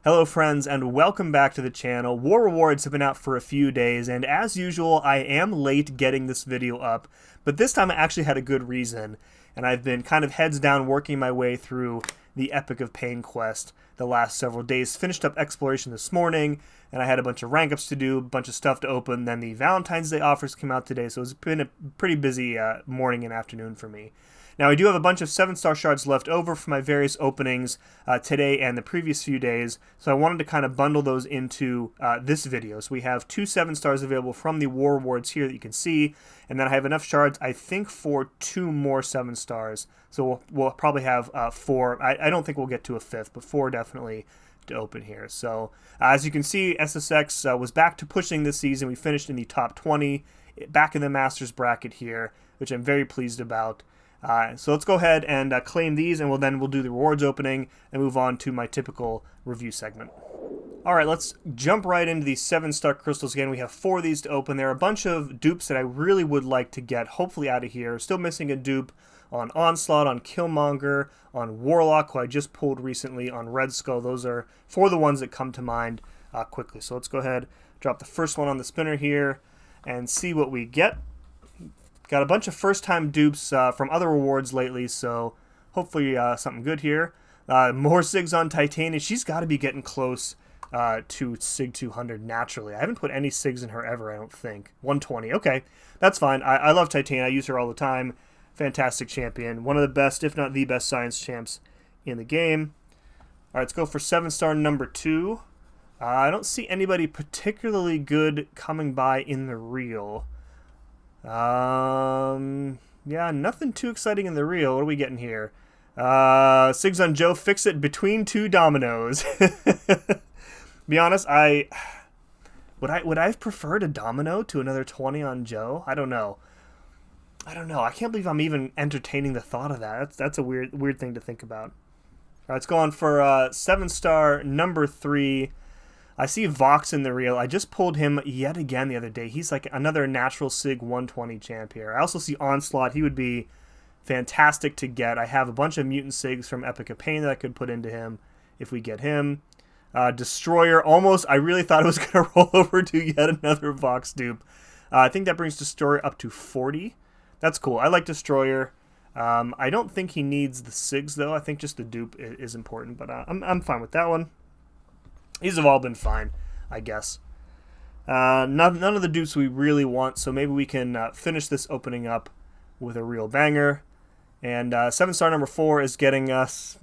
Hello friends and welcome back to the channel. War Rewards have been out for a few days and as usual I am late getting this video up, but this time I actually had a good reason and I've been kind of heads down working my way through the Epic of Pain quest the last several days. Finished up exploration this morning and I had a bunch of rank ups to do, a bunch of stuff to open, then the Valentine's Day offers came out today, so it's been a pretty busy morning and afternoon for me. Now, I do have a bunch of 7-star shards left over for my various openings today and the previous few days, so I wanted to kind of bundle those into this video. So we have 2 7-stars available from the War Rewards here that you can see, and then I have enough shards, I think, for 2 more 7-stars. So we'll probably have 4. I don't think we'll get to a 5th, but 4 definitely to open here. So as you can see, SSX was back to pushing this season. We finished in the top 20, back in the Masters bracket here, which I'm very pleased about. So let's go ahead and claim these, and we'll do the rewards opening and move on to my typical review segment. Alright, let's jump right into these 7-star crystals again. We have 4 of these to open. There are a bunch of dupes that I really would like to get, hopefully out of here. Still missing a dupe on Onslaught, on Killmonger, on Warlock, who I just pulled recently, on Red Skull. Those are 4 of the ones that come to mind quickly. So let's go ahead, drop the first one on the spinner here, and see what we get. Got a bunch of first-time dupes from other rewards lately, so hopefully something good here. More SIGs on Titania. She's got to be getting close to SIG 200 naturally. I haven't put any SIGs in her ever, I don't think. 120. Okay, that's fine. I love Titania. I use her all the time. Fantastic champion. One of the best, if not the best, science champs in the game. All right, let's go for 7-star number 2. I don't see anybody particularly good coming by in the reel. Yeah, nothing too exciting in the reel. What are we getting here? Sigs on Joe, fix it between 2 dominoes. Be honest, would I have preferred a domino to another 20 on Joe? I don't know. I can't believe I'm even entertaining the thought of that. That's a weird thing to think about. All right, let's go on for 7-star number 3. I see Vox in the reel. I just pulled him yet again the other day. He's like another natural SIG 120 champ here. I also see Onslaught. He would be fantastic to get. I have a bunch of mutant SIGs from Epic of Pain that I could put into him if we get him. Destroyer, almost. I really thought it was going to roll over to yet another Vox dupe. I think that brings Destroyer up to 40. That's cool. I like Destroyer. I don't think he needs the SIGs, though. I think just the dupe is important, but I'm fine with that one. These have all been fine, I guess. None of the dupes we really want, so maybe we can finish this opening up with a real banger. And 7-star number 4 is getting us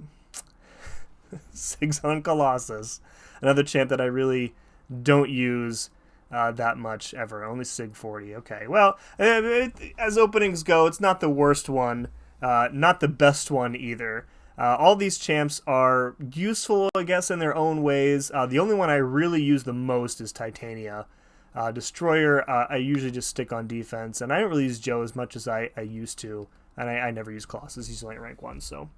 SIGs on Colossus. Another champ that I really don't use that much ever. Only SIG 40. Okay, well, as openings go, it's not the worst one. Not the best one either. All these champs are useful, I guess, in their own ways. The only one I really use the most is Titania. Destroyer, I usually just stick on defense, and I don't really use Joe as much as I used to, and I never use Colossus. He's only at rank 1, so...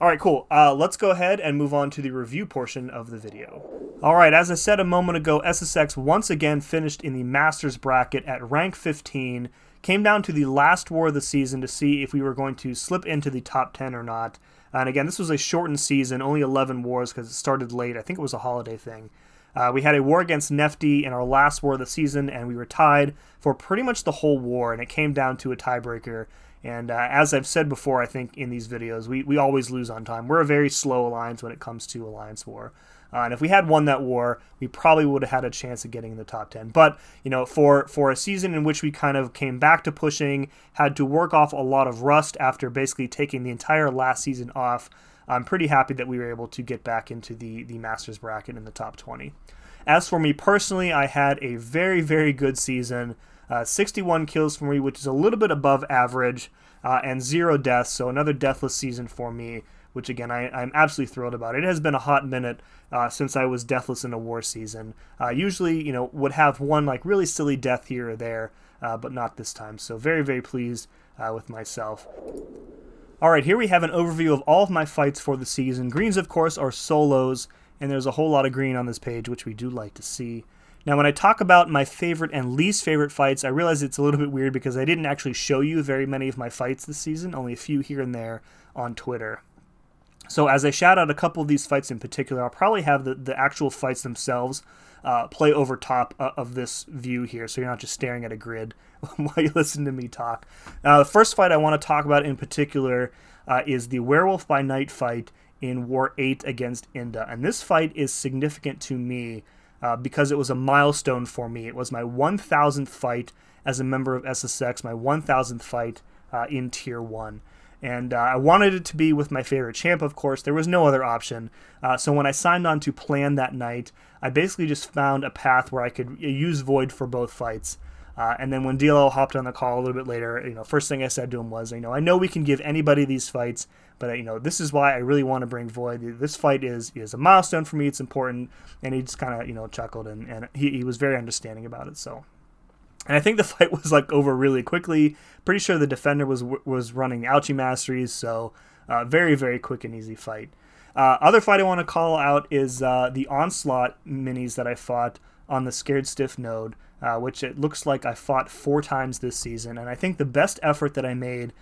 Alright, cool. Let's go ahead and move on to the review portion of the video. Alright, as I said a moment ago, SSX once again finished in the Masters bracket at rank 15. Came down to the last war of the season to see if we were going to slip into the top 10 or not. And again, this was a shortened season, only 11 wars because it started late. I think it was a holiday thing. We had a war against Nefty in our last war of the season, and we were tied for pretty much the whole war, and it came down to a tiebreaker. And as I've said before, I think, in these videos, we always lose on time. We're a very slow alliance when it comes to alliance war. And if we had won that war, we probably would have had a chance of getting in the top 10. But, you know, for a season in which we kind of came back to pushing, had to work off a lot of rust after basically taking the entire last season off, I'm pretty happy that we were able to get back into the Masters bracket in the top 20. As for me personally, I had a very, very good season. 61 kills for me, which is a little bit above average, and 0 deaths, so another deathless season for me, which again, I'm absolutely thrilled about. It has been a hot minute since I was deathless in a war season. Usually, you know, would have one like really silly death here or there, but not this time. So very, very pleased with myself. Alright, here we have an overview of all of my fights for the season. Greens, of course, are solos, and there's a whole lot of green on this page, which we do like to see. Now, when I talk about my favorite and least favorite fights, I realize it's a little bit weird because I didn't actually show you very many of my fights this season, only a few here and there on Twitter. So as I shout out a couple of these fights in particular, I'll probably have the actual fights themselves play over top of this view here, so you're not just staring at a grid while you listen to me talk. The first fight I want to talk about in particular is the Werewolf by Night fight in War 8 against Inda. And this fight is significant to me because it was a milestone for me. It was my 1,000th fight as a member of SSX, my 1,000th fight in Tier 1. And I wanted it to be with my favorite champ, of course. There was no other option. So when I signed on to plan that night, I basically just found a path where I could use Void for both fights. And then when DLL hopped on the call a little bit later, first thing I said to him was, I know we can give anybody these fights, but this is why I really want to bring Void. This fight is a milestone for me. It's important. And he just kind of, chuckled, and he was very understanding about it. So. And I think the fight was over really quickly. Pretty sure the defender was running the Ouchie Masteries, so very, very quick and easy fight. Other fight I want to call out is the Onslaught minis that I fought on the Scared Stiff node, which it looks like I fought 4 times this season. And I think the best effort that I made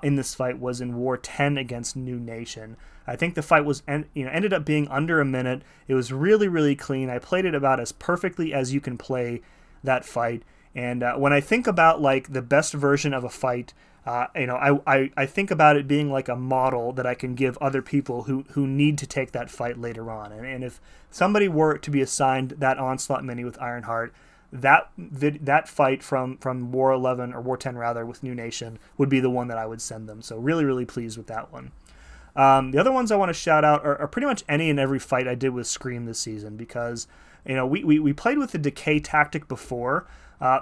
in this fight was in War 10 against New Nation. I think the fight was ended up being under a minute. It was really, really clean. I played it about as perfectly as you can play that fight. And when I think about the best version of a fight, I think about it being like a model that I can give other people who need to take that fight later on. And if somebody were to be assigned that Onslaught mini with Ironheart, that fight from War 11 or War 10 rather with New Nation would be the one that I would send them. So really, really pleased with that one. The other ones I want to shout out are pretty much any and every fight I did with Scream this season because we played with the Decay tactic before.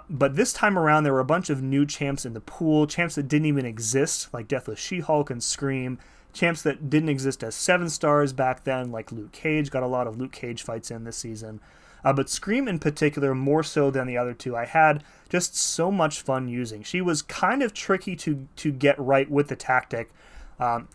But this time around, there were a bunch of new champs in the pool, champs that didn't even exist, like Deathless She-Hulk and Scream, champs that didn't exist as 7 stars back then, like Luke Cage, got a lot of Luke Cage fights in this season. But Scream in particular, more so than the other two, I had just so much fun using. She was kind of tricky to get right with the tactic,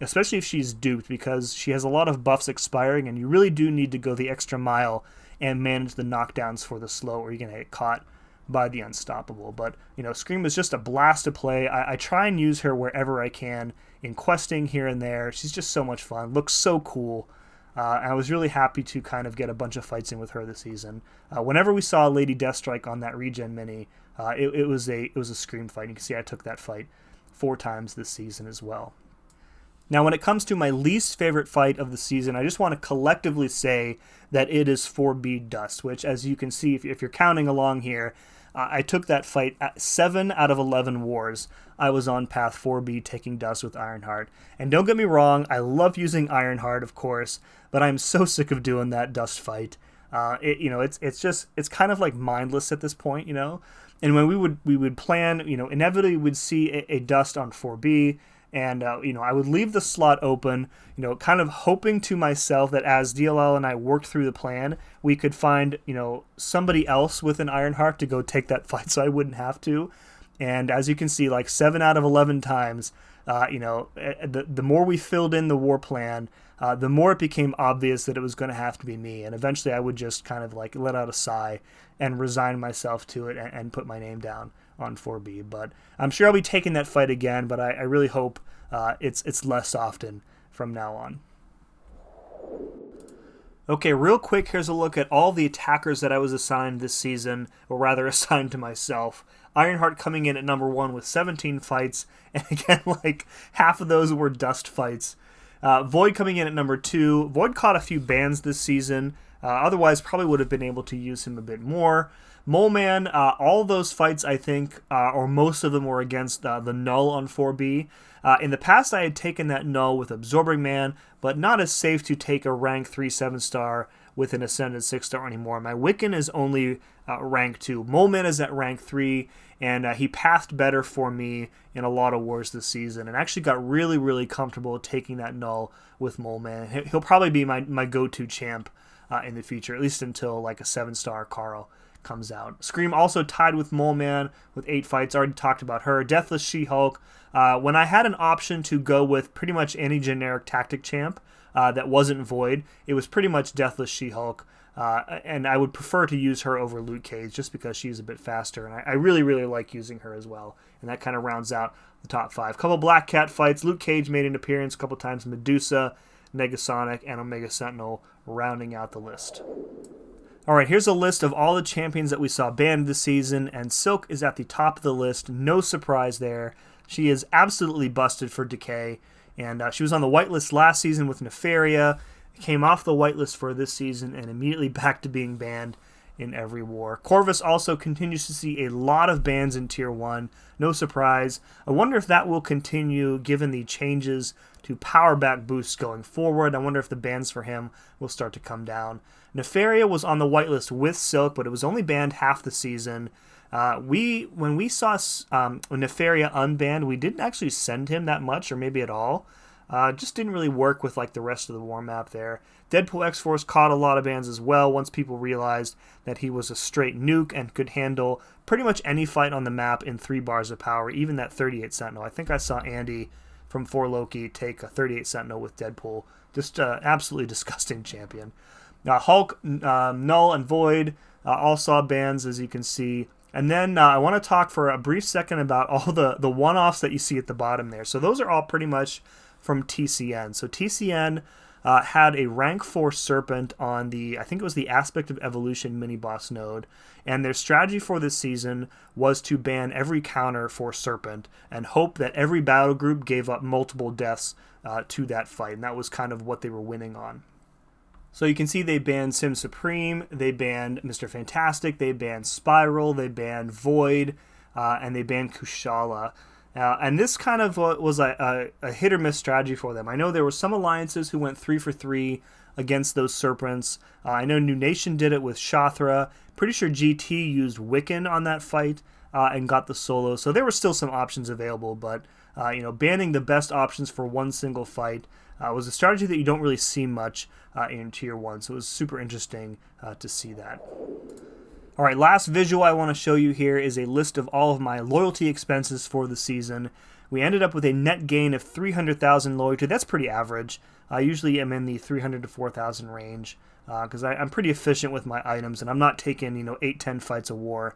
especially if she's duped, because she has a lot of buffs expiring, and you really do need to go the extra mile and manage the knockdowns for the slow, or you're going to get caught by the Unstoppable. But Scream is just a blast to play. I try and use her wherever I can in questing here and there. She's just so much fun, looks so cool. I was really happy to kind of get a bunch of fights in with her this season. Whenever we saw Lady Deathstrike on that regen mini, it was a Scream fight. You can see I took that fight 4 times this season as well. Now, when it comes to my least favorite fight of the season, I just want to collectively say that it is 4B Dust, which, as you can see, if you're counting along here, I took that fight at 7 out of 11 wars. I was on path 4B taking Dust with Ironheart. And don't get me wrong, I love using Ironheart, of course, but I'm so sick of doing that Dust fight. It's kind of mindless at this point, And when we would plan, inevitably we'd see a Dust on 4B. And, I would leave the slot open, kind of hoping to myself that as DLL and I worked through the plan, we could find, somebody else with an Ironheart to go take that fight so I wouldn't have to. And as you can see, 7 out of 11 times, the more we filled in the war plan, the more it became obvious that it was going to have to be me. And eventually I would just kind of let out a sigh and resign myself to it and put my name down on 4B. But I'm sure I'll be taking that fight again, but I really hope it's less often from now on. Okay, real quick, here's a look at all the attackers that I was assigned this season, or rather assigned to myself. Ironheart coming in at number 1 with 17 fights, and again, half of those were Dust fights. Void coming in at number 2. Void caught a few bans this season, otherwise probably would have been able to use him a bit more. Mole Man, all those fights, I think, or most of them were against the Null on 4B. In the past, I had taken that Null with Absorbing Man, but not as safe to take a rank 3 7-star with an Ascended 6-star anymore. My Wiccan is only rank 2. Mole Man is at rank 3, and he pathed better for me in a lot of wars this season, and actually got really, really comfortable taking that Null with Mole Man. He'll probably be my go-to champ in the future, at least until a 7-star Carl comes out. Scream also tied with Mole Man with 8 fights. Already talked about her. Deathless She-Hulk. When I had an option to go with pretty much any generic tactic champ that wasn't Void, it was pretty much Deathless She-Hulk. And I would prefer to use her over Luke Cage just because she's a bit faster. And I really, really like using her as well. And that kind of rounds out the top 5. Couple Black Cat fights. Luke Cage made an appearance a couple times. Medusa. Negasonic, and Omega Sentinel rounding out the list. Alright, here's a list of all the champions that we saw banned this season, and Silk is at the top of the list. No surprise there. She is absolutely busted for Decay, and she was on the whitelist last season with Nefaria, came off the whitelist for this season, and immediately back to being banned in every war. Corvus also continues to see a lot of bans in Tier 1. No surprise. I wonder if that will continue given the changes to power back boosts going forward. I wonder if the bans for him will start to come down. Nefaria was on the whitelist with Silk, but it was only banned half the season. When we saw Nefaria unbanned, we didn't actually send him that much, or maybe at all. Just didn't really work with like the rest of the war map there. Deadpool X-Force caught a lot of bans as well once people realized that he was a straight nuke and could handle pretty much any fight on the map in 3 bars of power, even that 38 Sentinel. I think I saw Andy from 4Loki take a 38 Sentinel with Deadpool. Just absolutely disgusting champion. Hulk, Null, and Void all saw bans, as you can see. And then I want to talk for a brief second about all the one-offs that you see at the bottom there. So those are all pretty much from TCN. So TCN had a rank 4 Serpent on I think it was the Aspect of Evolution mini-boss node. And their strategy for this season was to ban every counter for Serpent and hope that every battle group gave up multiple deaths to that fight. And that was kind of what they were winning on. So you can see they banned Sim Supreme, they banned Mr. Fantastic, they banned Spiral, they banned Void, and they banned Kushala. And this kind of was a hit or miss strategy for them. I know there were some alliances who went 3 for 3 against those Serpents. I know New Nation did it with Shathra. Pretty sure GT used Wiccan on that fight and got the solo. So there were still some options available, but banning the best options for one single fight was a strategy that you don't really see much in Tier 1, so it was super interesting to see that. Alright, last visual I want to show you here is a list of all of my loyalty expenses for the season. We ended up with a net gain of 300,000 loyalty. That's pretty average. I usually am in the 300 to 4,000 range because I'm pretty efficient with my items, and I'm not taking 8-10 fights a war,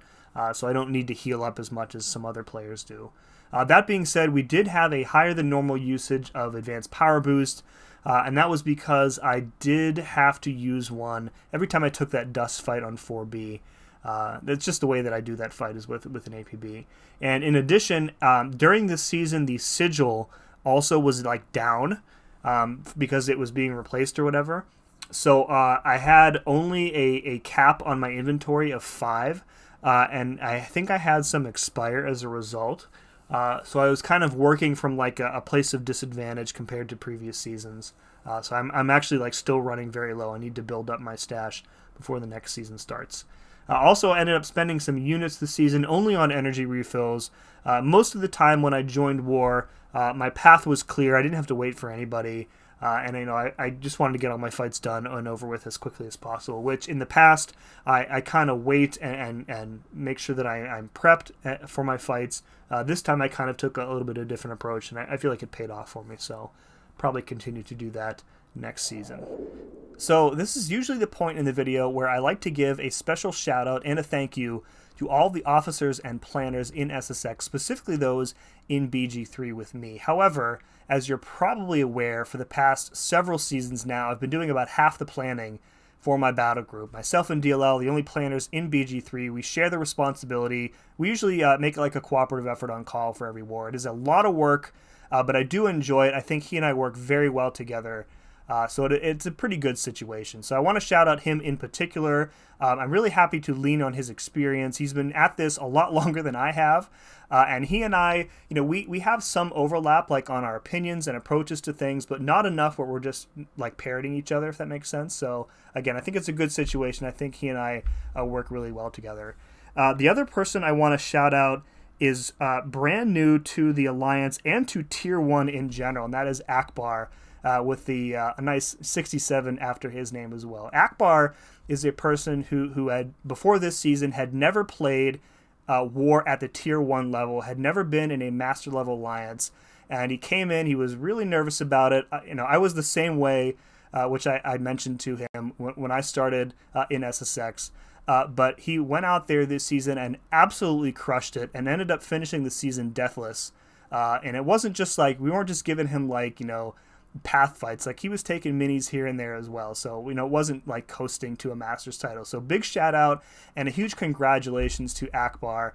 so I don't need to heal up as much as some other players do. That being said, we did have a higher than normal usage of Advanced Power Boost, and that was because I did have to use one every time I took that Dust fight on 4B. That's just the way that I do that fight is with an APB. And in addition, during this season, the Sigil also was like down because it was being replaced or whatever. So I had only a cap on my inventory of 5, and I think I had some expire as a result. So I was kind of working from like a place of disadvantage compared to previous seasons. So I'm actually like still running very low. I need to build up my stash before the next season starts. Also, I ended up spending some units this season only on energy refills. Most of the time when I joined War, my path was clear. I didn't have to wait for anybody. And I just wanted to get all my fights done and over with as quickly as possible, which in the past I kind of wait and make sure that I'm prepped for my fights. This time I kind of took a little bit of a different approach, and I feel like it paid off for me, so probably continue to do that next season. So this is usually the point in the video where I like to give a special shout out and a thank you to all the officers and planners in SSX, specifically those in BG3 with me. However, as you're probably aware, for the past several seasons now, I've been doing about half the planning for my battle group. Myself and DLL, the only planners in BG3, we share the responsibility. We usually make like a cooperative effort on call for every war. It is a lot of work, but I do enjoy it. I think he and I work very well together. So it's a pretty good situation. So I want to shout out him in particular. I'm really happy to lean on his experience. He's been at this a lot longer than I have. And he and I, we have some overlap like on our opinions and approaches to things, but not enough where we're just like parroting each other, if that makes sense. So again, I think it's a good situation. I think he and I work really well together. The other person I want to shout out is brand new to the Alliance and to Tier 1 in general, and that is Ackbar. With a nice 67 after his name as well. Ackbar is a person who had, before this season, had never played War at the Tier 1 level, had never been in a Master Level Alliance, and he came in, he was really nervous about it. I was the same way, which I mentioned to him when I started in SSX, but he went out there this season and absolutely crushed it, and ended up finishing the season deathless. And it wasn't just like, we weren't just giving him like, path fights. Like, he was taking minis here and there as well. So, it wasn't like coasting to a Masters title. So big shout out and a huge congratulations to Ackbar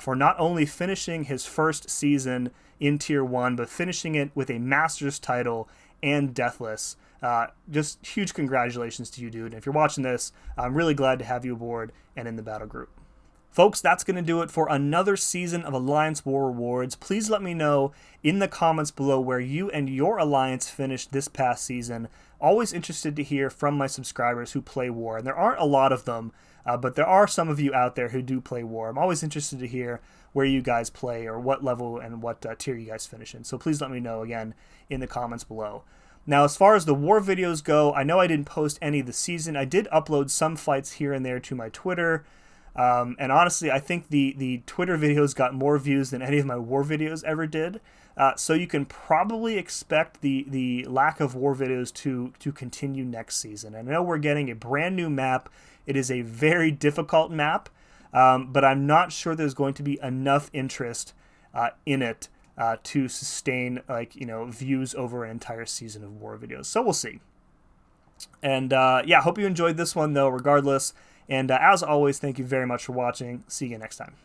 for not only finishing his first season in Tier 1, but finishing it with a Masters title and Deathless. Just huge congratulations to you, dude. And if you're watching this, I'm really glad to have you aboard and in the battle group. Folks, that's going to do it for another season of Alliance War Rewards. Please let me know in the comments below where you and your alliance finished this past season. Always interested to hear from my subscribers who play War. And there aren't a lot of them, but there are some of you out there who do play War. I'm always interested to hear where you guys play or what level and what tier you guys finish in. So please let me know again in the comments below. Now, as far as the War videos go, I know I didn't post any this season. I did upload some fights here and there to my Twitter. And honestly, I think the Twitter videos got more views than any of my War videos ever did. So you can probably expect the lack of War videos to continue next season. I know we're getting a brand new map. It is a very difficult map, but I'm not sure there's going to be enough interest in it to sustain views over an entire season of War videos. So we'll see. And yeah, hope you enjoyed this one though, regardless. And as always, thank you very much for watching. See you next time.